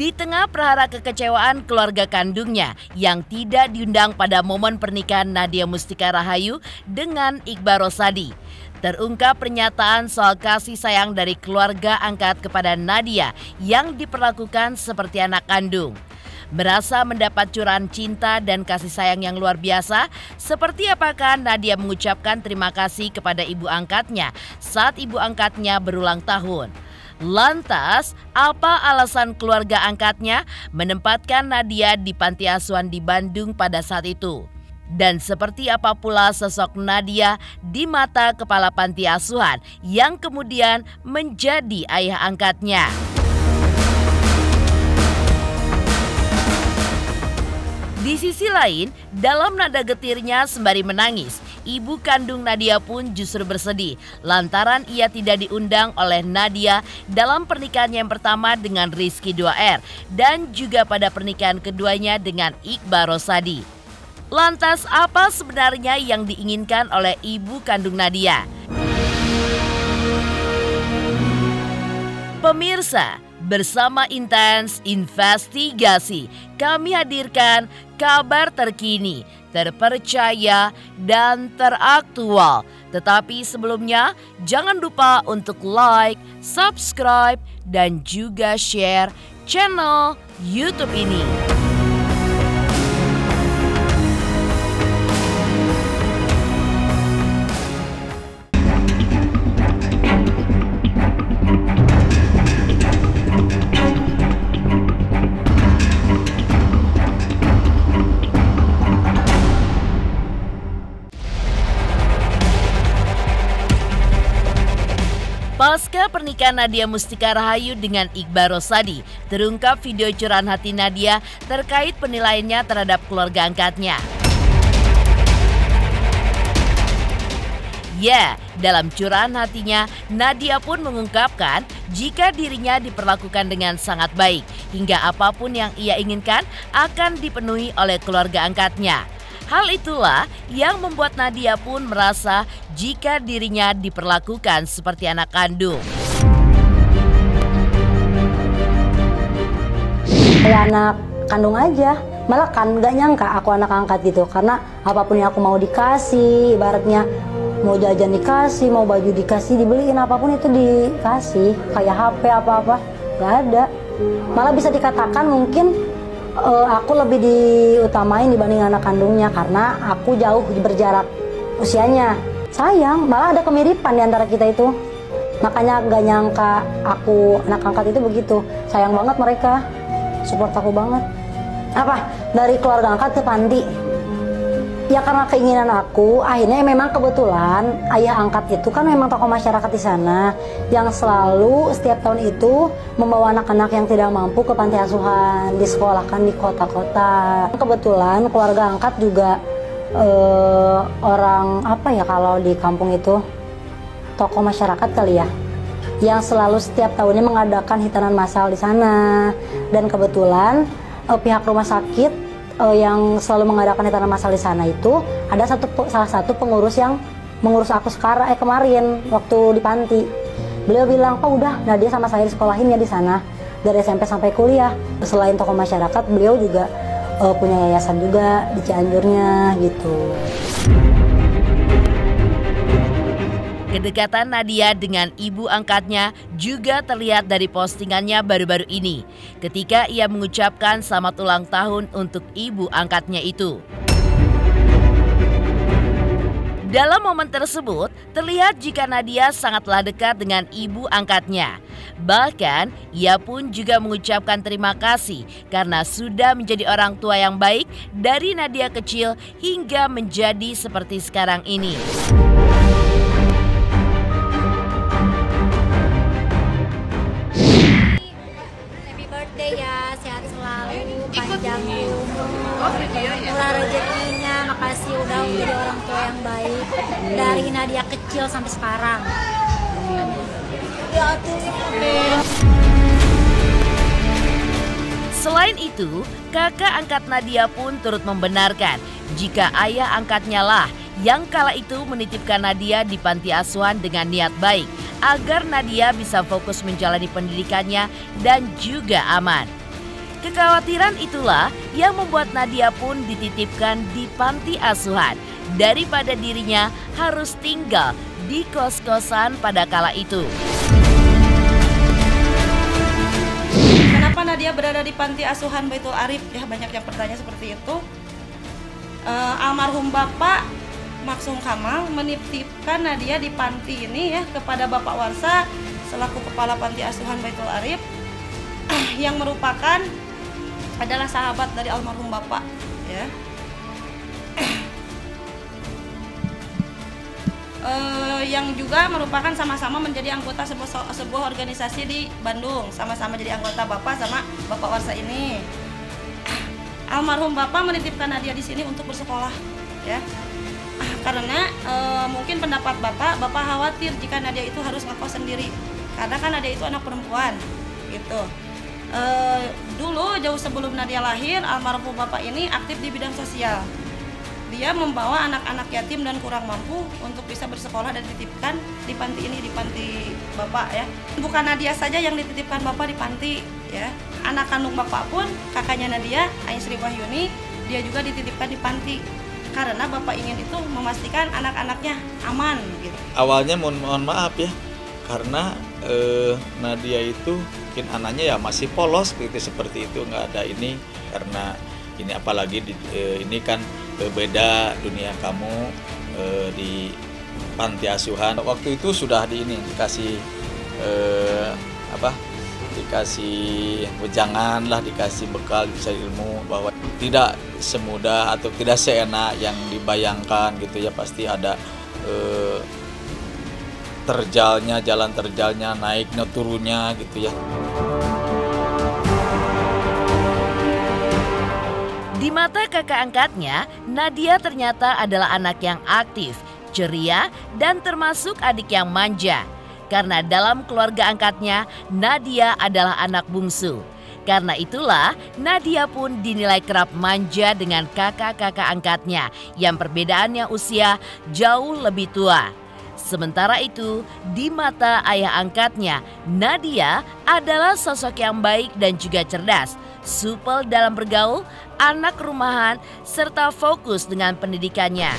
Di tengah prahara kekecewaan keluarga kandungnya yang tidak diundang pada momen pernikahan Nadia Mustika Rahayu dengan Iqbal Rosadi, terungkap pernyataan soal kasih sayang dari keluarga angkat kepada Nadia yang diperlakukan seperti anak kandung. Merasa mendapat curahan cinta dan kasih sayang yang luar biasa, seperti apakah Nadia mengucapkan terima kasih kepada ibu angkatnya saat ibu angkatnya berulang tahun. Lantas, apa alasan keluarga angkatnya menempatkan Nadia di panti asuhan di Bandung pada saat itu? Dan seperti apa pula sosok Nadia di mata kepala panti asuhan yang kemudian menjadi ayah angkatnya? Di sisi lain, dalam nada getirnya sembari menangis, ibu kandung Nadia pun justru bersedih lantaran ia tidak diundang oleh Nadia dalam pernikahannya yang pertama dengan Rizky 2R dan juga pada pernikahan keduanya dengan Iqbal Rosadi. Lantas apa sebenarnya yang diinginkan oleh ibu kandung Nadia? Pemirsa, bersama Intens Investigasi, kami hadirkan kabar terkini, terpercaya, dan teraktual. Tetapi sebelumnya, jangan lupa untuk like, subscribe, dan juga share channel YouTube ini. Pasca pernikahan Nadia Mustika Rahayu dengan Iqbal Rosadi, terungkap video curahan hati Nadia terkait penilaiannya terhadap keluarga angkatnya. Ya, dalam curahan hatinya, Nadia pun mengungkapkan jika dirinya diperlakukan dengan sangat baik, hingga apapun yang ia inginkan akan dipenuhi oleh keluarga angkatnya. Hal itulah yang membuat Nadia pun merasa jika dirinya diperlakukan seperti anak kandung. Kayak anak kandung aja, malah kan gak nyangka aku anak angkat gitu. Karena apapun yang aku mau dikasih, ibaratnya mau jajan dikasih, mau baju dikasih, dibeliin apapun itu dikasih. Kayak HP apa-apa, gak ada. Malah bisa dikatakan mungkin aku lebih diutamain dibanding anak kandungnya karena aku jauh berjarak usianya. Sayang, malah ada kemiripan di antara kita itu. Makanya gak nyangka aku anak angkat itu begitu. Sayang banget mereka, support aku banget. Apa? Dari keluarga angkat ke panti. Ya karena keinginan aku, akhirnya memang kebetulan ayah angkat itu kan memang tokoh masyarakat di sana yang selalu setiap tahun itu membawa anak-anak yang tidak mampu ke panti asuhan, disekolahkan di kota-kota. Kebetulan keluarga angkat juga orang apa ya kalau di kampung itu tokoh masyarakat kali ya, yang selalu setiap tahunnya mengadakan hitanan massal di sana. Dan kebetulan pihak rumah sakit yang selalu mengadakan hitanan massal di sana itu ada salah satu pengurus yang mengurus aku sekarang kemarin waktu di panti. Beliau bilang, "Oh udah, Nadia sama saya disekolahin ya di sana dari SMP sampai kuliah." Selain tokoh masyarakat, beliau juga punya yayasan juga di Cianjurnya gitu. Kedekatan Nadia dengan ibu angkatnya juga terlihat dari postingannya baru-baru ini ketika ia mengucapkan selamat ulang tahun untuk ibu angkatnya itu. Dalam momen tersebut, terlihat jika Nadia sangatlah dekat dengan ibu angkatnya. Bahkan, ia pun juga mengucapkan terima kasih karena sudah menjadi orang tua yang baik dari Nadia kecil hingga menjadi seperti sekarang ini. Ya, sehat selalu, panjang umur, murah rezekinya. Makasih udah menjadi orang tua yang baik dari Nadia kecil sampai sekarang. Selain itu, kakak angkat Nadia pun turut membenarkan jika ayah angkatnya lah yang kala itu menitipkan Nadia di panti asuhan dengan niat baik agar Nadia bisa fokus menjalani pendidikannya dan juga aman. Kekhawatiran itulah yang membuat Nadia pun dititipkan di panti asuhan daripada dirinya harus tinggal di kos-kosan pada kala itu. Kenapa Nadia berada di panti asuhan Baitul Arif? Ya, banyak yang bertanya seperti itu. Almarhum Bapak Maksum Kamal menitipkan Nadia di panti ini ya kepada Bapak Warsa selaku kepala panti asuhan Baitul Arif yang merupakan adalah sahabat dari almarhum Bapak ya. Yang juga merupakan sama-sama menjadi anggota sebuah organisasi di Bandung, sama-sama jadi anggota Bapak sama Bapak Warsa ini. Almarhum Bapak menitipkan Nadia di sini untuk bersekolah ya. Karena mungkin pendapat Bapak khawatir jika Nadia itu harus ngekos sendiri. Karena kan Nadia itu anak perempuan gitu. Dulu jauh sebelum Nadia lahir, almarhum Bapak ini aktif di bidang sosial. Dia membawa anak-anak yatim dan kurang mampu untuk bisa bersekolah dan dititipkan di panti ini, di panti Bapak ya. Bukan Nadia saja yang dititipkan Bapak di panti ya. Anak kandung Bapak pun, kakaknya Nadia, Ain Sri Wahyuni, dia juga dititipkan di panti. Karena Bapak ingin itu memastikan anak-anaknya aman gitu. Awalnya mohon maaf ya, karena Nadia itu mungkin anaknya ya masih polos gitu, seperti itu, nggak ada ini. Karena ini apalagi ini kan beda dunia kamu di panti asuhan. Waktu itu sudah dikasih dikasih wejangan lah, dikasih bekal, bisa ilmu bahwa tidak semudah atau tidak seenak yang dibayangkan gitu ya. Pasti ada terjalnya, jalan terjalnya, naiknya turunnya gitu ya. Di mata kakak angkatnya, Nadia ternyata adalah anak yang aktif, ceria, dan termasuk adik yang manja. Karena dalam keluarga angkatnya, Nadia adalah anak bungsu. Karena itulah, Nadia pun dinilai kerap manja dengan kakak-kakak angkatnya yang perbedaannya usia jauh lebih tua. Sementara itu, di mata ayah angkatnya, Nadia adalah sosok yang baik dan juga cerdas, supel dalam bergaul, anak rumahan, serta fokus dengan pendidikannya.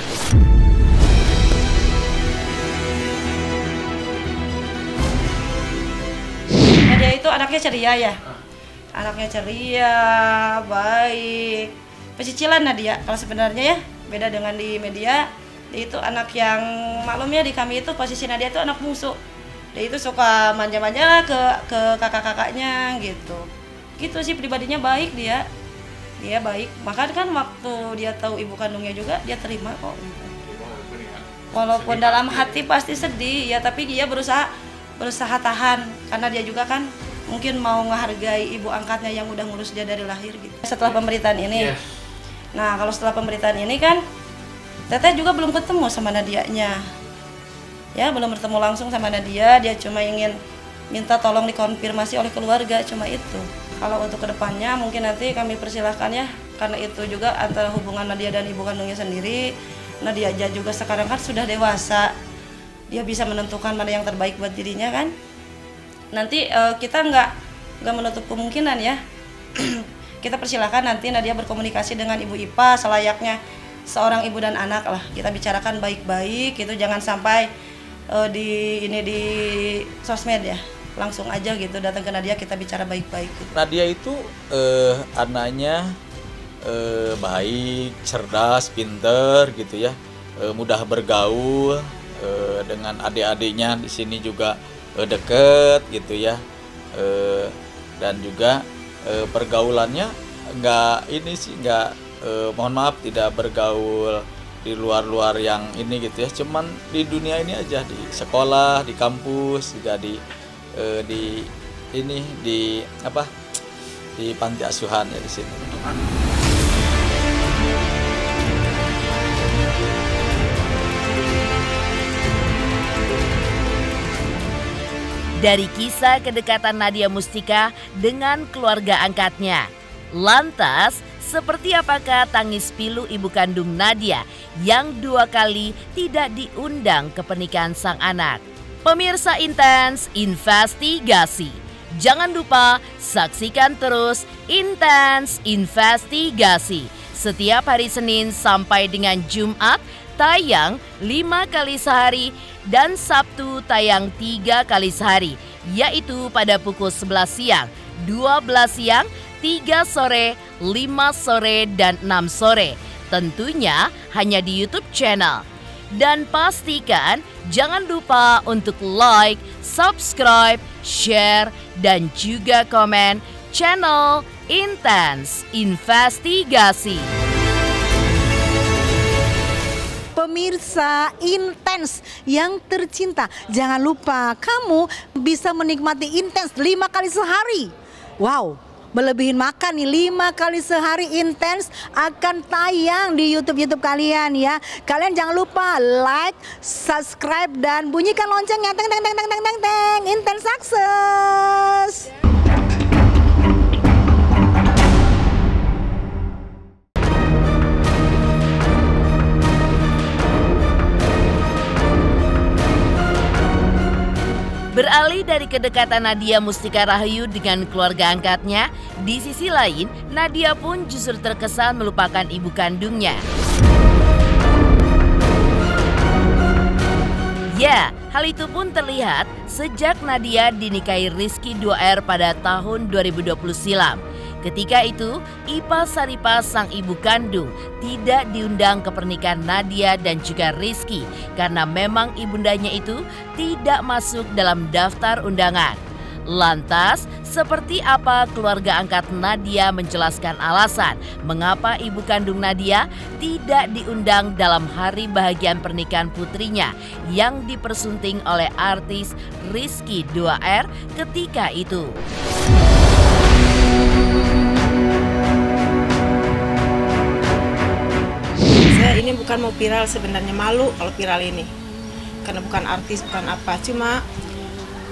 Nadia itu anaknya ceria ya. Anaknya ceria, baik. Pesicilan Nadia, kalau sebenarnya ya, beda dengan di media. Dia itu anak yang maklumnya di kami itu posisi Nadia itu anak bungsu. Dia itu suka manja-manja lah ke kakak-kakaknya gitu. Gitu sih, pribadinya baik dia. Dia baik. Maka kan waktu dia tahu ibu kandungnya juga dia terima kok gitu. Walaupun dalam hati pasti sedih ya, tapi dia berusaha tahan karena dia juga kan mungkin mau menghargai ibu angkatnya yang udah ngurus dia dari lahir gitu. Setelah pemberitaan ini. Nah, kalau setelah pemberitaan ini kan Teteh juga belum ketemu sama Nadianya. Ya, belum bertemu langsung sama Nadia, dia cuma ingin minta tolong dikonfirmasi oleh keluarga, cuma itu. Kalau untuk kedepannya mungkin nanti kami persilahkan ya, karena itu juga antara hubungan Nadia dan ibu kandungnya sendiri. Nadia aja juga sekarang kan sudah dewasa, dia bisa menentukan mana yang terbaik buat dirinya kan. Nanti kita nggak menutup kemungkinan ya, kita persilahkan nanti Nadia berkomunikasi dengan ibu IPA selayaknya seorang ibu dan anak lah, kita bicarakan baik-baik gitu, jangan sampai di sosmed ya, langsung aja gitu datang ke Nadia kita bicara baik-baik gitu. Nadia itu anaknya baik, cerdas, pinter gitu ya, mudah bergaul dengan adik-adiknya di sini juga deket gitu ya, dan juga pergaulannya nggak mohon maaf tidak bergaul di luar-luar yang ini gitu ya, cuman di dunia ini aja, di sekolah, di kampus, juga di panti asuhan ya di sini. Dari kisah kedekatan Nadia Mustika dengan keluarga angkatnya, lantas seperti apakah tangis pilu ibu kandung Nadia yang 2 kali tidak diundang ke pernikahan sang anak? Pemirsa Intens Investigasi, Jangan lupa saksikan terus Intens Investigasi setiap hari Senin sampai dengan Jumat tayang 5 kali sehari dan Sabtu tayang 3 kali sehari, yaitu pada pukul 11 siang, 12 siang, 3 sore, 5 sore, dan 6 sore. Tentunya hanya di YouTube channel. Dan pastikan jangan lupa untuk like, subscribe, share, dan juga komen channel Intens Investigasi. Pemirsa Intens yang tercinta, jangan lupa kamu bisa menikmati Intens 5 kali sehari. Wow, melebihin makan nih, 5 kali sehari Intens akan tayang di YouTube kalian ya. Kalian jangan lupa like, subscribe, dan bunyikan loncengnya. Teng teng teng teng teng teng teng. Intens sukses. Beralih dari kedekatan Nadia Mustika Rahayu dengan keluarga angkatnya, di sisi lain Nadia pun justru terkesan melupakan ibu kandungnya. Ya, hal itu pun terlihat sejak Nadia dinikahi Rizky 2R pada tahun 2020 silam. Ketika itu, Ipa Saripa sang ibu kandung tidak diundang ke pernikahan Nadia dan juga Rizky karena memang ibundanya itu tidak masuk dalam daftar undangan. Lantas, seperti apa keluarga angkat Nadia menjelaskan alasan mengapa ibu kandung Nadia tidak diundang dalam hari bahagian pernikahan putrinya yang dipersunting oleh artis Rizky 2R ketika itu. Saya ini bukan mau viral, sebenarnya malu kalau viral ini. Karena bukan artis, bukan apa. Cuma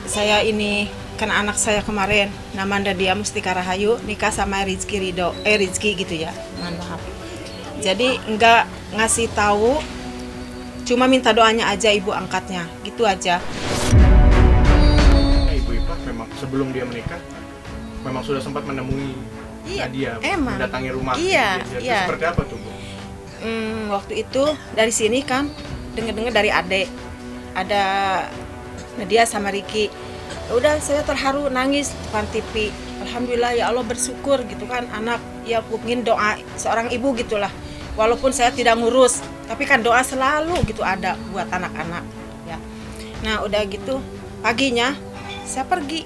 saya ini, karena anak saya kemarin, nama Nadia Mustika Rahayu, nikah sama Rizky gitu ya, mohon maaf. Jadi enggak ngasih tahu, cuma minta doanya aja ibu angkatnya, gitu aja. Ibu Ipa memang sebelum dia menikah, memang sudah sempat menemui Nadia, mendatangi rumah. Iya. Seperti apa tuh, Bu? Waktu itu dari sini kan dengar dari adek ada Nadia sama Ricky. Udah saya terharu nangis depan TV. Alhamdulillah ya Allah, bersyukur gitu kan, anak ya mungkin doa seorang ibu gitulah. Walaupun saya tidak ngurus, tapi kan doa selalu gitu ada buat anak-anak ya. Nah udah gitu paginya saya pergi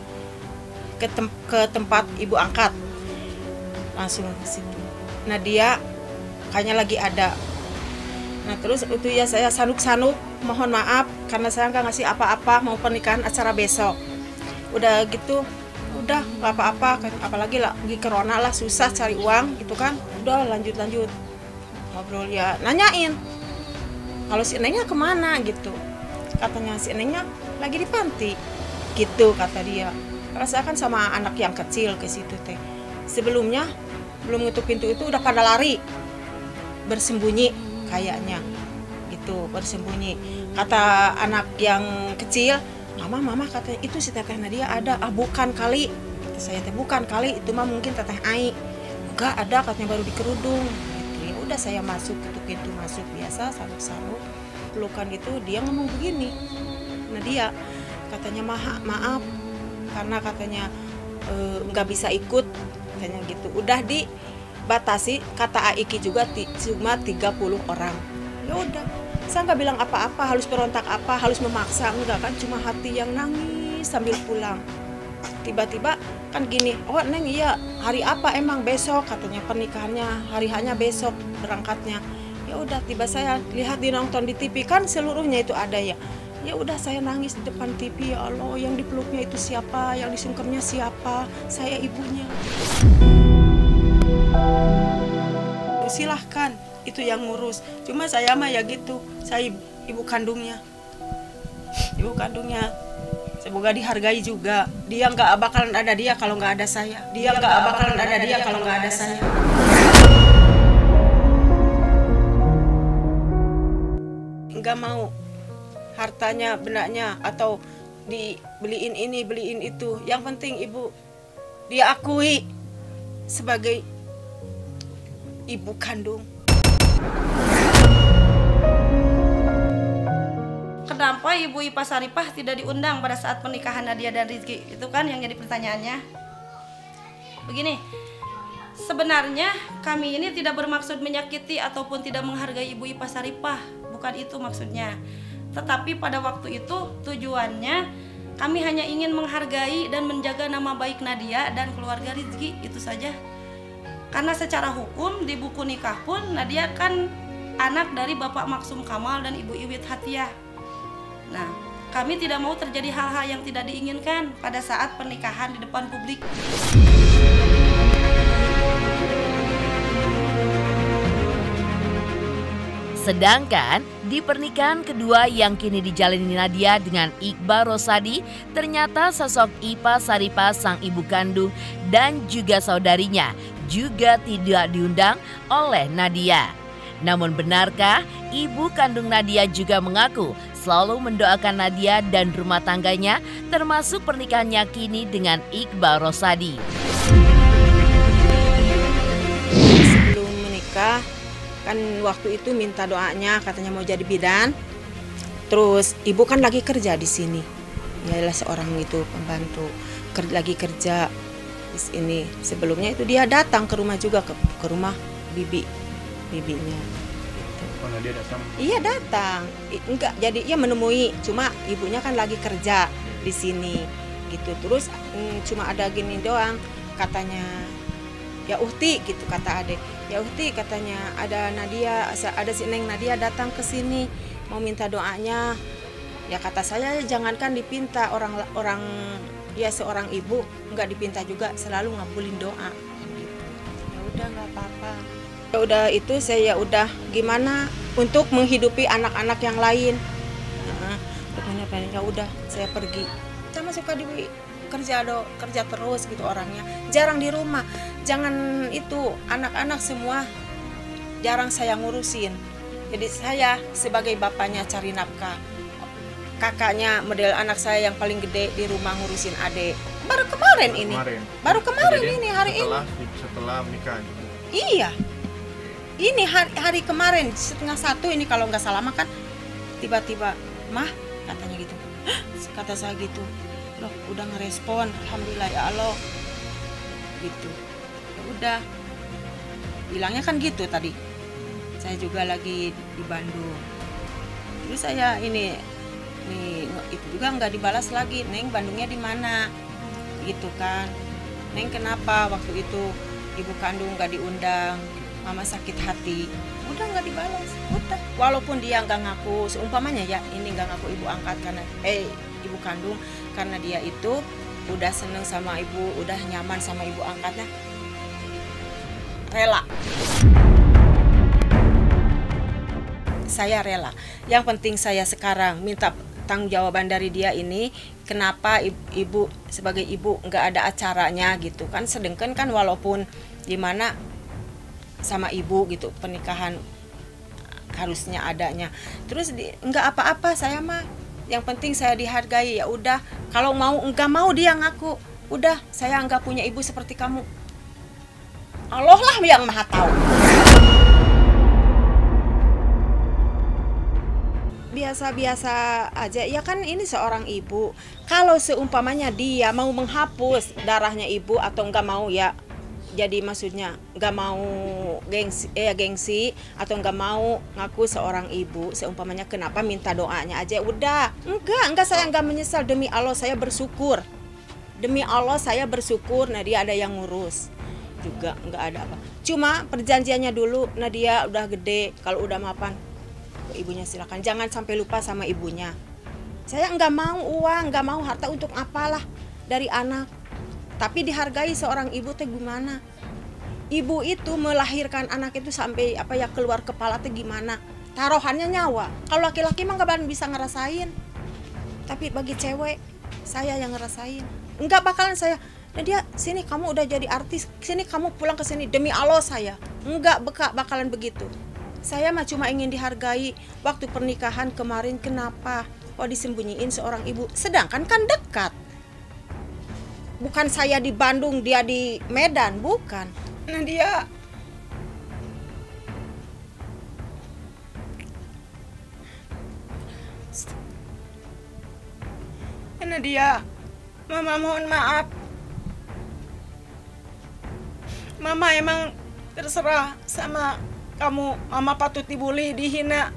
ke tempat ibu angkat, langsung ke situ. Nadia kayaknya lagi ada. Nah terus itu ya saya sanuk-sanuk, mohon maaf karena saya nggak ngasih apa-apa, mau pernikahan acara besok. Udah gitu, udah nggak apa-apa, apalagi lagi corona lah, susah cari uang gitu kan. Udah lanjut ngobrol ya, nanyain kalau si Nengnya kemana gitu. Katanya si Nengnya lagi di panti gitu kata dia. Karena saya kan sama anak yang kecil ke situ teh. Sebelumnya belum ngetuk pintu itu udah pada lari, bersembunyi kayaknya gitu, bersembunyi. Kata anak yang kecil, mama katanya itu si teteh Nadia ada. Ah bukan kali, kata saya teh, bukan kali, itu mah mungkin teteh Ai. Enggak ada, katanya baru di kerudung gitu. Ya udah saya masuk, ketuk pintu masuk biasa, saluk pelukan gitu. Dia ngomong begini, Nadia katanya maaf karena katanya nggak bisa ikut katanya gitu. Udah dibatasi, kata Aiki juga cuma 30 orang. Ya udah, saya nggak bilang apa-apa, harus berontak apa, harus memaksa, enggak kan, cuma hati yang nangis sambil pulang. Tiba-tiba kan gini, oh Neng iya, hari apa emang besok, katanya pernikahannya, hari hanya besok berangkatnya. Ya udah, tiba saya lihat nonton di TV kan seluruhnya itu ada ya. Ya udah saya nangis di depan TV, ya Allah, yang dipeluknya itu siapa, yang disungkemnya siapa, saya ibunya. Silahkan, itu yang ngurus. Cuma saya mah ya gitu, saya ibu kandungnya. Ibu kandungnya, semoga dihargai juga. Dia nggak bakalan ada dia kalau nggak ada saya. Dia nggak bakalan ada dia kalau nggak ada saya. Nggak mau hartanya, benaknya, atau beliin ini, beliin itu. Yang penting ibu dia akui sebagai ibu kandung. Kenapa Ibu Ipa Saripah tidak diundang pada saat pernikahan Nadia dan Rizky? Itu kan yang jadi pertanyaannya. Begini, sebenarnya kami ini tidak bermaksud menyakiti ataupun tidak menghargai Ibu Ipa Saripah. Bukan itu maksudnya. Tetapi pada waktu itu tujuannya kami hanya ingin menghargai dan menjaga nama baik Nadia dan keluarga Rizky, itu saja. Karena secara hukum di buku nikah pun Nadia kan anak dari Bapak Maksum Kamal dan Ibu Iwit Hatiah. Nah, kami tidak mau terjadi hal-hal yang tidak diinginkan pada saat pernikahan di depan publik. Sedangkan di pernikahan kedua yang kini dijalani Nadia dengan Iqbal Rosadi, ternyata sosok Ipa Saripah sang ibu kandung dan juga saudarinya juga tidak diundang oleh Nadia. Namun benarkah ibu kandung Nadia juga mengaku selalu mendoakan Nadia dan rumah tangganya, termasuk pernikahannya kini dengan Iqbal Rosadi? Sebelum menikah, kan waktu itu minta doanya, katanya mau jadi bidan. Terus ibu kan lagi kerja di sini, ialah seorang itu pembantu, lagi kerja di sini. Sebelumnya itu dia datang ke rumah juga, ke rumah bibinya. Mana dia datang? Iya datang, enggak jadi ya menemui, cuma ibunya kan lagi kerja di sini gitu. Terus cuma ada gini doang, katanya ya Uhti gitu kata adek. Ya Uhti katanya ada Nadia, ada si Neng Nadia datang ke sini mau minta doanya. Ya kata saya jangankan dipinta, orang dia seorang ibu nggak dipinta juga selalu ngabulin doa. Gitu. Ya udah nggak apa-apa. Ya udah itu saya udah gimana untuk menghidupi anak-anak yang lain. Ya udah saya pergi. Sama suka di kerja terus gitu orangnya. Jarang di rumah. Jangan itu anak-anak semua jarang saya ngurusin. Jadi saya sebagai bapaknya cari nafkah. Kakaknya model anak saya yang paling gede di rumah ngurusin adik. Baru kemarin ini. Baru kemarin ini hari ini. Setelah menikah gitu. Iya. Ini hari kemarin 12:30 ini kalau nggak salah makan tiba-tiba mah katanya gitu. Kata saya gitu. Loh, udah ngerespon, alhamdulillah ya Allah. Gitu. Ya udah. Bilangnya kan gitu tadi. Saya juga lagi di Bandung. Terus saya ini itu juga nggak dibalas lagi. Neng, Bandungnya di mana? Gitu kan. Neng, kenapa waktu itu ibu kandung nggak diundang? Mama sakit hati, udah nggak dibalas, udah. Walaupun dia nggak ngaku, seumpamanya ya ini nggak ngaku ibu angkat karena ibu kandung, karena dia itu udah seneng sama ibu, udah nyaman sama ibu angkatnya, rela. Saya rela. Yang penting saya sekarang minta tanggung jawaban dari dia ini, kenapa ibu sebagai ibu nggak ada acaranya gitu kan, sedangkan kan walaupun gimana sama ibu gitu pernikahan harusnya adanya. Terus nggak apa-apa saya mah, yang penting saya dihargai. Ya udah, kalau mau nggak mau dia ngaku, udah saya nggak punya ibu seperti kamu. Allah lah yang maha tahu. Biasa-biasa aja ya kan, ini seorang ibu. Kalau seumpamanya dia mau menghapus darahnya ibu atau nggak mau ya, jadi maksudnya nggak mau gengsi atau nggak mau ngaku seorang ibu, seumpamanya kenapa minta doanya aja udah. Enggak saya nggak menyesal, demi Allah saya bersyukur, demi Allah saya bersyukur Nadia ada yang ngurus juga, nggak ada apa. Cuma perjanjiannya dulu Nadia udah gede, kalau udah mapan ibunya silakan, jangan sampai lupa sama ibunya. Saya nggak mau uang, nggak mau harta untuk apalah dari anak. Tapi dihargai seorang ibu teh gimana? Ibu itu melahirkan anak itu sampai keluar kepala teh gimana? Taruhannya nyawa. Kalau laki-laki mah nggak bisa ngerasain. Tapi bagi cewek, saya yang ngerasain. Enggak bakalan saya, Nadia sini kamu udah jadi artis, sini kamu pulang ke sini, demi Allah saya. Enggak bakalan begitu. Saya mah cuma ingin dihargai. Waktu pernikahan kemarin kenapa kok disembunyiin seorang ibu? Sedangkan kan dekat. bukan saya di Bandung, dia di Medan, bukan. Nadia Mama mohon maaf. Mama emang terserah sama kamu. Mama patut dibully, dihina,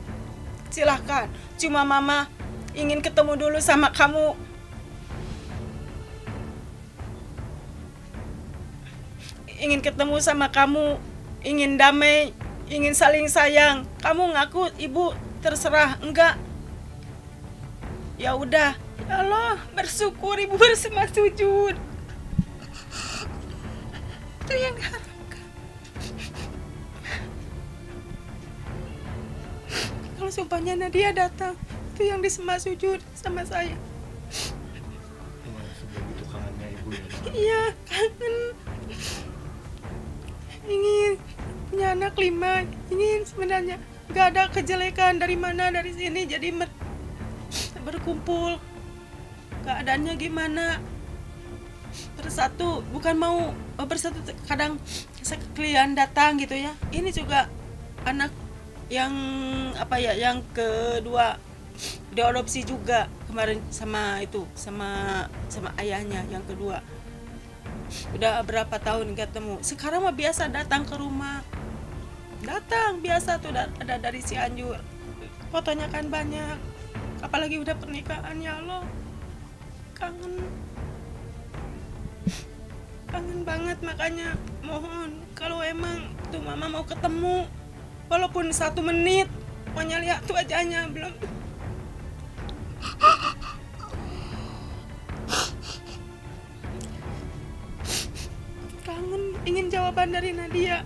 silahkan. Cuma Mama ingin ketemu dulu sama kamu. Ingin ketemu sama kamu, ingin damai, ingin saling sayang. Kamu ngaku ibu terserah, enggak? Ya udah, ya Allah, bersyukur ibu bersemak sujud. Itu yang diharapkan. Kalau sumpahnya Nadia datang, itu yang disemak sujud sama saya. Sebegitu kangennya ibu ya? Iya, kangen. Ingin punya anak 5, ingin sebenarnya. Gak ada kejelekan dari mana, dari sini, jadi berkumpul. Keadaannya gimana? Bersatu, bukan mau bersatu, kadang sekalian datang gitu ya. Ini juga anak yang apa ya, yang kedua diadopsi juga kemarin sama ayahnya yang kedua. Udah berapa tahun ketemu. Sekarang mah biasa datang ke rumah. Datang biasa tuh, ada dari Cianjur. Fotonya kan banyak. Apalagi udah pernikahan, ya Allah. Kangen banget, makanya mohon kalau emang tuh Mama mau ketemu walaupun 1 menit, pokoknya lihat tuh wajahnya belum. Kangen, ingin jawaban dari Nadia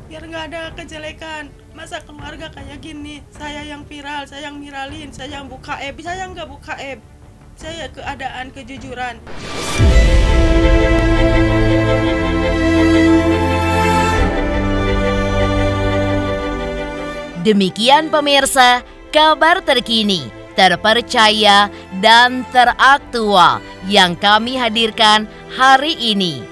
biar nggak ada kejelekan. Masa keluarga kayak gini, saya yang viral, saya yang viralin, saya yang buka aib, saya nggak buka aib, saya keadaan kejujuran. Demikian pemirsa, kabar terkini, terpercaya, dan teraktual yang kami hadirkan hari ini.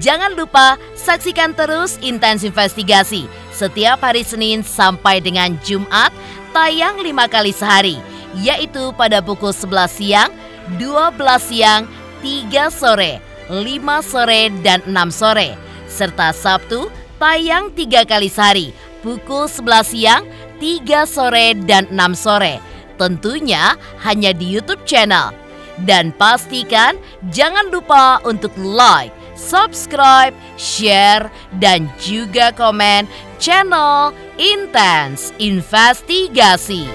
Jangan lupa saksikan terus Intens Investigasi setiap hari Senin sampai dengan Jumat, tayang 5 kali sehari, yaitu pada pukul 11 siang, 12 siang, 3 sore, 5 sore, dan 6 sore. Serta Sabtu, tayang 3 kali sehari, pukul 11 siang, 3 sore, dan 6 sore. Tentunya hanya di YouTube channel. Dan pastikan jangan lupa untuk like, subscribe, share, dan juga komen channel Intens Investigasi.